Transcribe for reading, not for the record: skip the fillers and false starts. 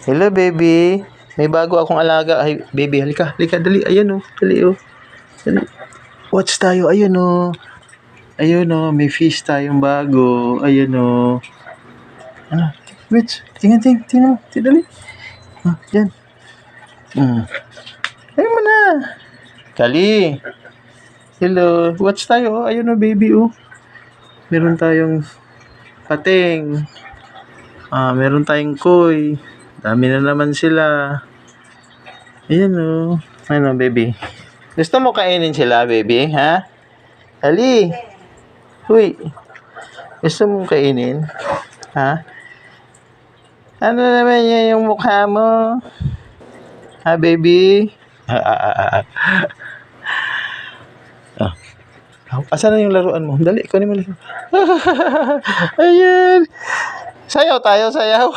Hello, baby. May bago akong alaga. Ay, baby, halika. Halika, dali. Ayan, oh. Dali, oh. Dali. Watch tayo. Ayun, oh. Ayun, oh. May fish tayong bago. Ayun, oh. Ano? Wait. Tingnan mo. Dali. Yan. Ayun mo na. Kali. Hello. Watch tayo, oh. Ayun, oh, baby, oh. Meron tayong pating. Meron tayong koi. Dami na naman sila. Ayan, oh. Ano, baby? Gusto mo kainin sila, baby? Ha? Hali. Huy. Gusto mo kainin? Ha? Ano naman yan yung mukha mo? Ha, baby? Asan na yung laruan mo? Dali, kunin mo lang. Ayan. Sayaw tayo, sayaw.